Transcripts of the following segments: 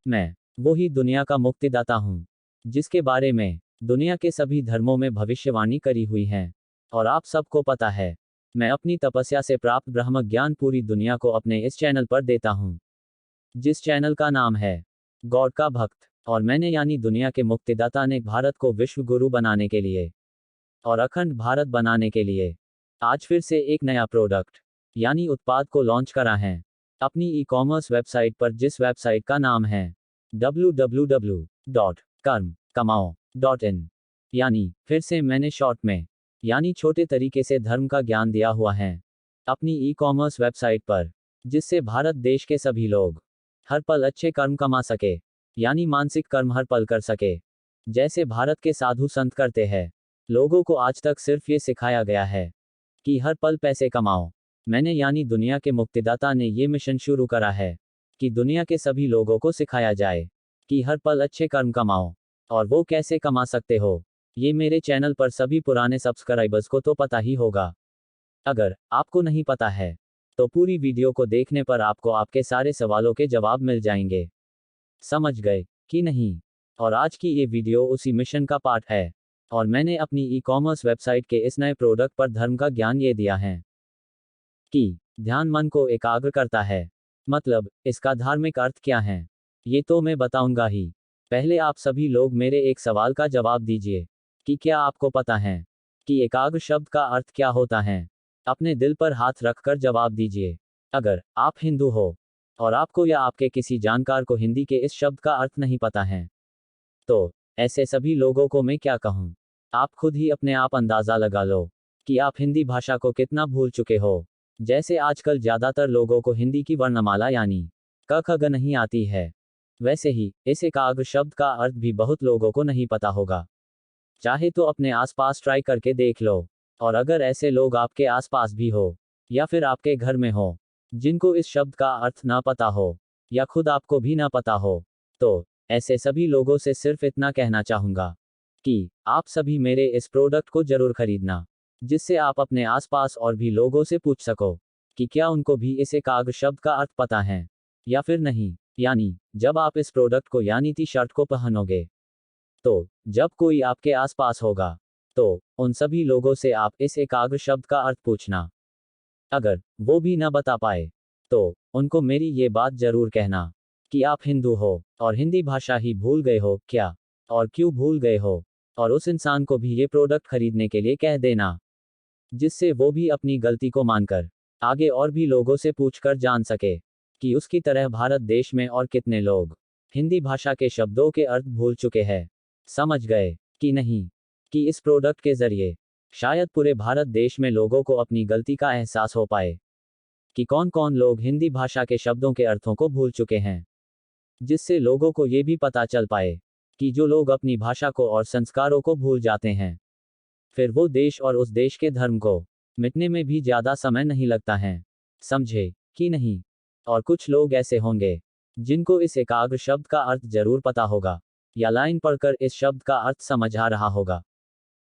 मैं वही दुनिया का मुक्तिदाता हूँ, जिसके बारे में दुनिया के सभी धर्मों में भविष्यवाणी करी हुई है। और आप सबको पता है, मैं अपनी तपस्या से प्राप्त ब्रह्म ज्ञान पूरी दुनिया को अपने इस चैनल पर देता हूँ, जिस चैनल का नाम है गॉड का भक्त। और मैंने यानी दुनिया के मुक्तिदाता ने भारत को विश्व गुरु बनाने के लिए और अखंड भारत बनाने के लिए आज फिर से एक नया प्रोडक्ट यानी उत्पाद को लॉन्च करा है अपनी ई कॉमर्स वेबसाइट पर, जिस वेबसाइट का नाम है www.karmkamao.in। यानी फिर से मैंने शॉर्ट में यानी छोटे तरीके से धर्म का ज्ञान दिया हुआ है अपनी ई कॉमर्स वेबसाइट पर, जिससे भारत देश के सभी लोग हर पल अच्छे कर्म कमा सके, यानी मानसिक कर्म हर पल कर सके, जैसे भारत के साधु संत करते हैं। लोगों को आज तक सिर्फ ये सिखाया गया है कि हर पल पैसे कमाओ। मैंने यानी दुनिया के मुक्तिदाता ने ये मिशन शुरू करा है कि दुनिया के सभी लोगों को सिखाया जाए कि हर पल अच्छे कर्म कमाओ। और वो कैसे कमा सकते हो, ये मेरे चैनल पर सभी पुराने सब्सक्राइबर्स को तो पता ही होगा। अगर आपको नहीं पता है तो पूरी वीडियो को देखने पर आपको आपके सारे सवालों के जवाब मिल जाएंगे। समझ गए कि नहीं? और आज की ये वीडियो उसी मिशन का पार्ट है। और मैंने अपनी ई कॉमर्स वेबसाइट के इस नए प्रोडक्ट पर धर्म का ज्ञान ये दिया है कि ध्यान मन को एकाग्र करता है। मतलब इसका धार्मिक अर्थ क्या है, ये तो मैं बताऊंगा ही। पहले आप सभी लोग मेरे एक सवाल का जवाब दीजिए कि क्या आपको पता है कि एकाग्र शब्द का अर्थ क्या होता है? अपने दिल पर हाथ रखकर जवाब दीजिए। अगर आप हिंदू हो और आपको या आपके किसी जानकार को हिंदी के इस शब्द का अर्थ नहीं पता है, तो ऐसे सभी लोगों को मैं क्या कहूँ? आप खुद ही अपने आप अंदाजा लगा लो कि आप हिंदी भाषा को कितना भूल चुके हो। जैसे आजकल ज्यादातर लोगों को हिंदी की वर्णमाला यानी क ख ग नहीं आती है, वैसे ही इस एकाग्र शब्द का अर्थ भी बहुत लोगों को नहीं पता होगा। चाहे तो अपने आसपास ट्राई करके देख लो। और अगर ऐसे लोग आपके आसपास भी हो या फिर आपके घर में हो जिनको इस शब्द का अर्थ ना पता हो या खुद आपको भी ना पता हो, तो ऐसे सभी लोगों से सिर्फ इतना कहना चाहूंगा कि आप सभी मेरे इस प्रोडक्ट को जरूर खरीदना, जिससे आप अपने आसपास और भी लोगों से पूछ सको कि क्या उनको भी इस एकाग्र शब्द का अर्थ पता है या फिर नहीं। यानी जब आप इस प्रोडक्ट को यानी टी शर्ट को पहनोगे, तो जब कोई आपके आसपास होगा तो उन सभी लोगों से आप इस एकाग्र शब्द का अर्थ पूछना। अगर वो भी ना बता पाए तो उनको मेरी ये बात जरूर कहना कि आप हिंदू हो और हिंदी भाषा ही भूल गए हो क्या, और क्यों भूल गए हो। और उस इंसान को भी ये प्रोडक्ट खरीदने के लिए कह देना, जिससे वो भी अपनी गलती को मानकर आगे और भी लोगों से पूछकर जान सके कि उसकी तरह भारत देश में और कितने लोग हिंदी भाषा के शब्दों के अर्थ भूल चुके हैं। समझ गए कि नहीं? कि इस प्रोडक्ट के जरिए शायद पूरे भारत देश में लोगों को अपनी गलती का एहसास हो पाए कि कौन कौन लोग हिंदी भाषा के शब्दों के अर्थों को भूल चुके हैं, जिससे लोगों को ये भी पता चल पाए कि जो लोग अपनी भाषा को और संस्कारों को भूल जाते हैं, फिर वो देश और उस देश के धर्म को मिटने में भी ज्यादा समय नहीं लगता है। समझे कि नहीं? और कुछ लोग ऐसे होंगे जिनको इस एकाग्र शब्द का अर्थ जरूर पता होगा या लाइन पढ़कर इस शब्द का अर्थ समझ आ रहा होगा।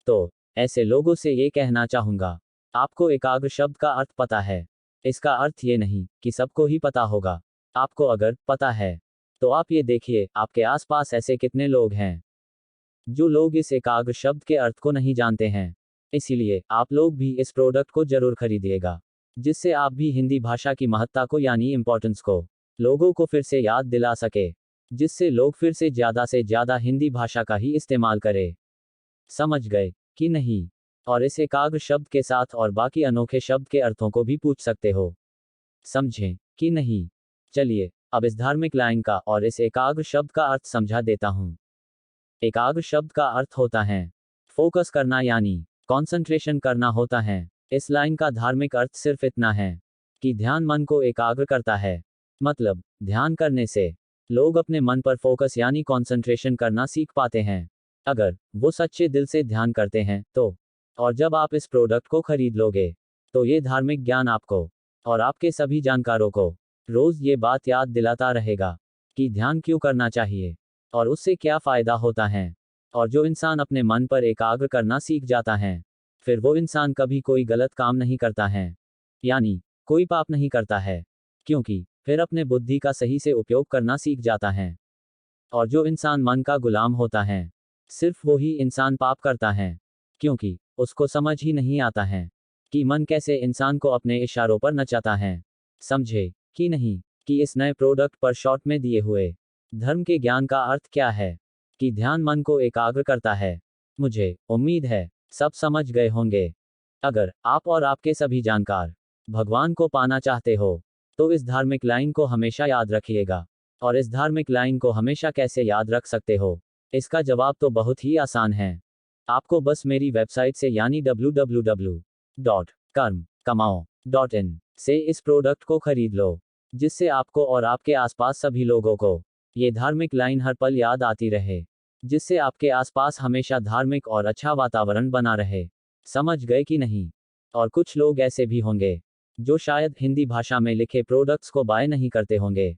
तो ऐसे लोगों से ये कहना चाहूंगा, आपको एकाग्र शब्द का अर्थ पता है, इसका अर्थ ये नहीं कि सबको ही पता होगा। आपको अगर पता है तो आप ये देखिए आपके आसपास ऐसे कितने लोग हैं जो लोग इस एकाग्र शब्द के अर्थ को नहीं जानते हैं। इसीलिए आप लोग भी इस प्रोडक्ट को जरूर खरीदिएगा, जिससे आप भी हिंदी भाषा की महत्ता को यानी इंपॉर्टेंस को लोगों को फिर से याद दिला सके, जिससे लोग फिर से ज्यादा हिंदी भाषा का ही इस्तेमाल करें। समझ गए कि नहीं? और इस एकाग्र शब्द के साथ और बाकी अनोखे शब्द के अर्थों को भी पूछ सकते हो। समझें कि नहीं? चलिए अब इस धार्मिक लाइन का और इस एकाग्र शब्द का अर्थ समझा देता हूं। एकाग्र शब्द का अर्थ होता है फोकस करना यानी कंसंट्रेशन करना होता है। इस लाइन का धार्मिक अर्थ सिर्फ इतना है कि ध्यान मन को एकाग्र करता है। मतलब ध्यान करने से लोग अपने मन पर फोकस यानी कंसंट्रेशन करना सीख पाते हैं, अगर वो सच्चे दिल से ध्यान करते हैं तो। और जब आप इस प्रोडक्ट को खरीद लोगे तो ये धार्मिक ज्ञान आपको और आपके सभी जानकारों को रोज ये बात याद दिलाता रहेगा कि ध्यान क्यों करना चाहिए और उससे क्या फायदा होता है। और जो इंसान अपने मन पर एकाग्र करना सीख जाता है, फिर वो इंसान कभी कोई गलत काम नहीं करता है, यानी कोई पाप नहीं करता है, क्योंकि फिर अपने बुद्धि का सही से उपयोग करना सीख जाता है। और जो इंसान मन का गुलाम होता है, सिर्फ वो ही इंसान पाप करता है, क्योंकि उसको समझ ही नहीं आता है कि मन कैसे इंसान को अपने इशारों पर नचाता है। समझे कि नहीं कि इस नए प्रोडक्ट पर शॉर्ट में दिए हुए धर्म के ज्ञान का अर्थ क्या है कि ध्यान मन को एकाग्र करता है। मुझे उम्मीद है सब समझ गए होंगे। अगर आप और आपके सभी जानकार भगवान को पाना चाहते हो तो इस धार्मिक लाइन को हमेशा याद रखिएगा। और इस धार्मिक लाइन को हमेशा कैसे याद रख सकते हो, इसका जवाब तो बहुत ही आसान है। आपको बस मेरी वेबसाइट से यानी www.karmkamao.in से इस प्रोडक्ट को खरीद लो, जिससे आपको और आपके आसपास सभी लोगों को ये धार्मिक लाइन हर पल याद आती रहे, जिससे आपके आसपास हमेशा धार्मिक और अच्छा वातावरण बना रहे। समझ गए कि नहीं? और कुछ लोग ऐसे भी होंगे जो शायद हिंदी भाषा में लिखे प्रोडक्ट्स को बाय नहीं करते होंगे,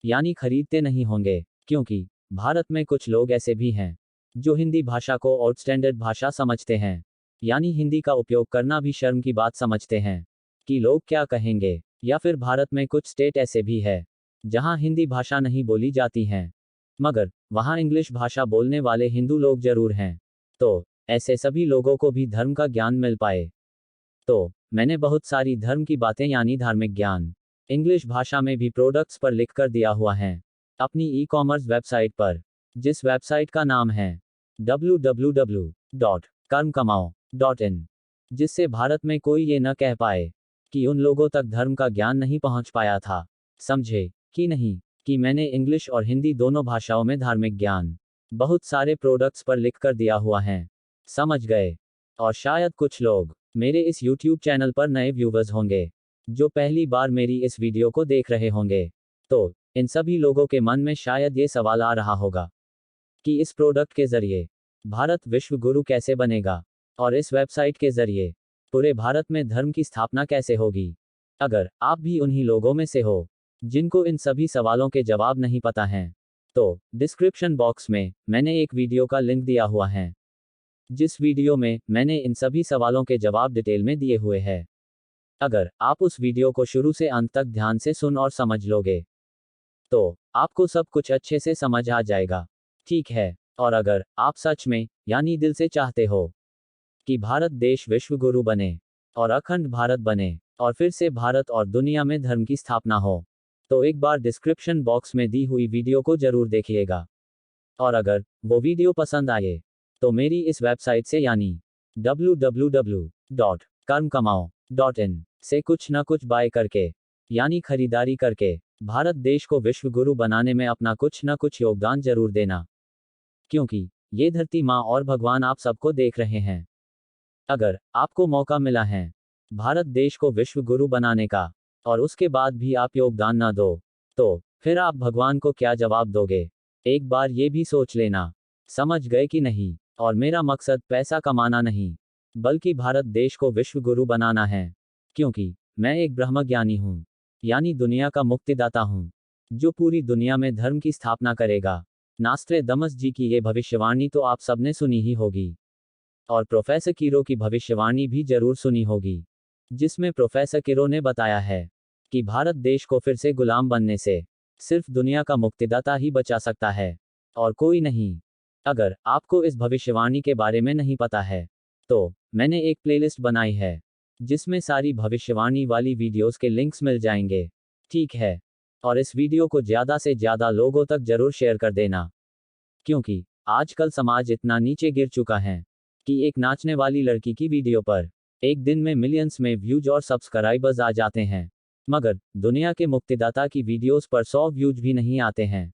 यानी खरीदते नहीं होंगे, क्योंकि भारत में कुछ लोग ऐसे भी हैं जो हिंदी भाषा को और स्टैंडर्ड भाषा समझते हैं, यानी हिंदी का उपयोग करना भी शर्म की बात समझते हैं कि लोग क्या कहेंगे। या फिर भारत में कुछ स्टेट ऐसे भी है जहां हिंदी भाषा नहीं बोली जाती हैं, मगर वहां इंग्लिश भाषा बोलने वाले हिंदू लोग जरूर हैं। तो ऐसे सभी लोगों को भी धर्म का ज्ञान मिल पाए, तो मैंने बहुत सारी धर्म की बातें यानी धार्मिक ज्ञान इंग्लिश भाषा में भी प्रोडक्ट्स पर लिख कर दिया हुआ है अपनी ई कॉमर्स वेबसाइट पर, जिस वेबसाइट का नाम है www.karmkamao.in, जिससे भारत में कोई ये न कह पाए कि उन लोगों तक धर्म का ज्ञान नहीं पहुंच पाया था। समझे कि नहीं कि मैंने इंग्लिश और हिंदी दोनों भाषाओं में धार्मिक ज्ञान बहुत सारे प्रोडक्ट्स पर लिख कर दिया हुआ है। समझ गए? और शायद कुछ लोग मेरे इस YouTube चैनल पर नए व्यूवर्स होंगे जो पहली बार मेरी इस वीडियो को देख रहे होंगे, तो इन सभी लोगों के मन में शायद ये सवाल आ रहा होगा कि इस प्रोडक्ट के जरिए भारत विश्व गुरु कैसे बनेगा, और इस वेबसाइट के जरिए पूरे भारत में धर्म की स्थापना कैसे होगी। अगर आप भी उन्हीं लोगों में से हो जिनको इन सभी सवालों के जवाब नहीं पता हैं, तो डिस्क्रिप्शन बॉक्स में मैंने एक वीडियो का लिंक दिया हुआ है, जिस वीडियो में मैंने इन सभी सवालों के जवाब डिटेल में दिए हुए हैं। अगर आप उस वीडियो को शुरू से अंत तक ध्यान से सुन और समझ लोगे, तो आपको सब कुछ अच्छे से समझ आ जाएगा। ठीक है? और अगर आप सच में यानी दिल से चाहते हो कि भारत देश विश्व गुरु बने और अखंड भारत बने और फिर से भारत और दुनिया में धर्म की स्थापना हो, तो एक बार डिस्क्रिप्शन बॉक्स में दी हुई वीडियो को जरूर देखिएगा। और अगर वो वीडियो पसंद आए तो मेरी इस वेबसाइट से यानी www.karmkamao.in से कुछ न कुछ बाय करके यानी खरीदारी करके भारत देश को विश्व गुरु बनाने में अपना कुछ न कुछ योगदान जरूर देना, क्योंकि ये धरती माँ और भगवान आप सबको देख रहे हैं। अगर आपको मौका मिला है भारत देश को विश्व गुरु बनाने का और उसके बाद भी आप योगदान न दो, तो फिर आप भगवान को क्या जवाब दोगे? एक बार ये भी सोच लेना। समझ गए कि नहीं? और मेरा मकसद पैसा कमाना नहीं, बल्कि भारत देश को विश्व गुरु बनाना है, क्योंकि मैं एक ब्रह्मज्ञानी हूँ, यानी दुनिया का मुक्तिदाता हूँ, जो पूरी दुनिया में धर्म की स्थापना करेगा। नास्ट्रेदमस जी की ये भविष्यवाणी तो आप सबने सुनी ही होगी, और प्रोफेसर कीरो की भविष्यवाणी भी जरूर सुनी होगी, जिसमें प्रोफेसर कीरो ने बताया है कि भारत देश को फिर से गुलाम बनने से सिर्फ दुनिया का मुक्तिदाता ही बचा सकता है, और कोई नहीं। अगर आपको इस भविष्यवाणी के बारे में नहीं पता है, तो मैंने एक प्लेलिस्ट बनाई है जिसमें सारी भविष्यवाणी वाली वीडियोस के लिंक्स मिल जाएंगे। ठीक है? और इस वीडियो को ज़्यादा से ज़्यादा लोगों तक जरूर शेयर कर देना, क्योंकि आजकल समाज इतना नीचे गिर चुका है कि एक नाचने वाली लड़की की वीडियो पर एक दिन में मिलियंस में व्यूज और सब्सक्राइबर्स आ जाते हैं, मगर दुनिया के मुक्तिदाता की वीडियोस पर 100 व्यूज भी नहीं आते हैं,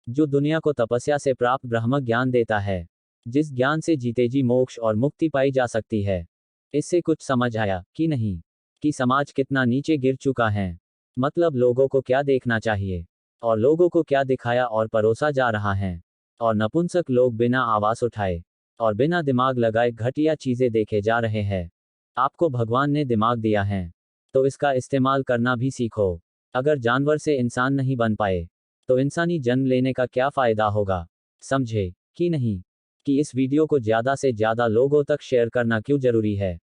जो दुनिया को तपस्या से प्राप्त ब्रह्म ज्ञान देता है, जिस ज्ञान से जीते जी मोक्ष और मुक्ति पाई जा सकती है। इससे कुछ समझ आया कि नहीं कि समाज कितना नीचे गिर चुका है? मतलब लोगों को क्या देखना चाहिए और लोगों को क्या दिखाया और परोसा जा रहा है, और नपुंसक लोग बिना आवाज उठाए और बिना दिमाग लगाए घटिया चीजें देखे जा रहे हैं। आपको भगवान ने दिमाग दिया है, तो इसका इस्तेमाल करना भी सीखो। अगर जानवर से इंसान नहीं बन पाए, तो इंसानी जन्म लेने का क्या फायदा होगा? समझे कि नहीं कि इस वीडियो को ज़्यादा से ज़्यादा लोगों तक शेयर करना क्यों जरूरी है,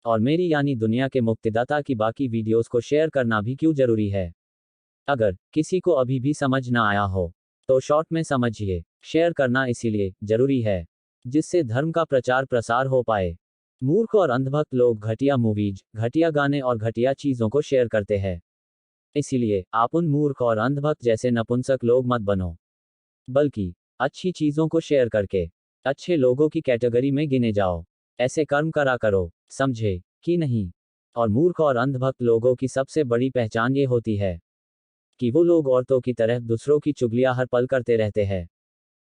और मेरी यानी दुनिया के मुक्तिदाता की बाकी वीडियोस को शेयर करना भी क्यों जरूरी है? अगर किसी को अभी भी समझ ना आया हो, तो शॉर्ट में समझिए, शेयर करना इसीलिए जरूरी है जिससे धर्म का प्रचार प्रसार हो पाए। मूर्ख और अंधभक्त लोग घटिया मूवीज, घटिया गाने और घटिया चीजों को शेयर करते हैं। इसीलिए आप उन मूर्ख और अंधभक्त जैसे नपुंसक लोग मत बनो, बल्कि अच्छी चीजों को शेयर करके अच्छे लोगों की कैटेगरी में गिने जाओ। ऐसे कर्म करा करो, समझे कि नहीं। और मूर्ख और अंधभक्त लोगों की सबसे बड़ी पहचान ये होती है कि वो लोग औरतों की तरह दूसरों की चुगलियां हर पल करते रहते हैं।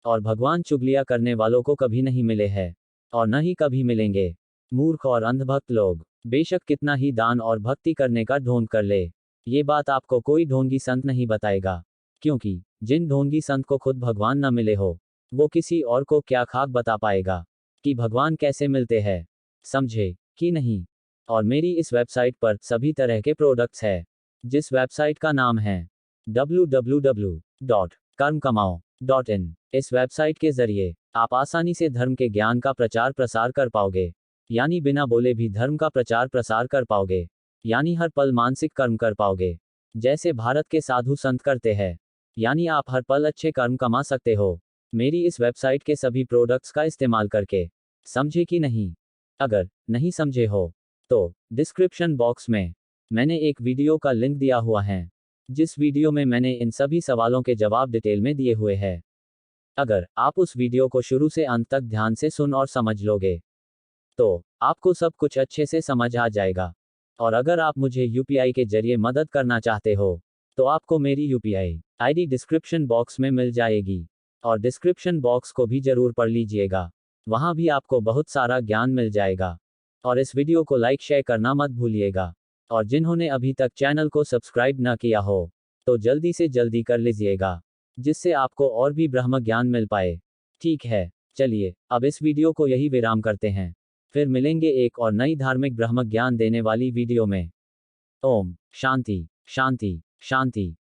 और भगवान चुगलियां करने वालों को कभी नहीं मिले हैं और न ही कभी मिलेंगे। मूर्ख और अंधभक्त लोग बेशक कितना ही दान और भक्ति करने का ढोंग कर ले, ये बात आपको कोई ढोंगी संत नहीं बताएगा, क्योंकि जिन ढोंगी संत को खुद भगवान न मिले हो, वो किसी और को क्या खाक बता पाएगा कि भगवान कैसे मिलते हैं। समझे कि नहीं। और मेरी इस वेबसाइट पर सभी तरह के प्रोडक्ट्स है, जिस वेबसाइट का नाम है www.karmkamao.in। इस वेबसाइट के जरिए आप आसानी से धर्म के ज्ञान का प्रचार प्रसार कर पाओगे, यानी बिना बोले भी धर्म का प्रचार प्रसार कर पाओगे, यानी हर पल मानसिक कर्म कर पाओगे जैसे भारत के साधु संत करते हैं, यानी आप हर पल अच्छे कर्म कमा सकते हो मेरी इस वेबसाइट के सभी प्रोडक्ट्स का इस्तेमाल करके। समझे कि नहीं। अगर नहीं समझे हो तो डिस्क्रिप्शन बॉक्स में मैंने एक वीडियो का लिंक दिया हुआ है, जिस वीडियो में मैंने इन सभी सवालों के जवाब डिटेल में दिए हुए हैं। अगर आप उस वीडियो को शुरू से अंत तक ध्यान से सुन और समझ लोगे तो आपको सब कुछ अच्छे से समझ आ जाएगा। और अगर आप मुझे यूपीआई के जरिए मदद करना चाहते हो तो आपको मेरी यूपीआई आईडी डिस्क्रिप्शन बॉक्स में मिल जाएगी। और डिस्क्रिप्शन बॉक्स को भी जरूर पढ़ लीजिएगा, वहां भी आपको बहुत सारा ज्ञान मिल जाएगा। और इस वीडियो को लाइक शेयर करना मत भूलिएगा। और जिन्होंने अभी तक चैनल को सब्सक्राइब ना किया हो तो जल्दी से जल्दी कर लीजिएगा, जिससे आपको और भी ब्रह्म ज्ञान मिल पाए। ठीक है, चलिए अब इस वीडियो को यही विराम करते हैं, फिर मिलेंगे एक और नई धार्मिक ब्रह्म ज्ञान देने वाली वीडियो में। ओम शांति शांति शांति।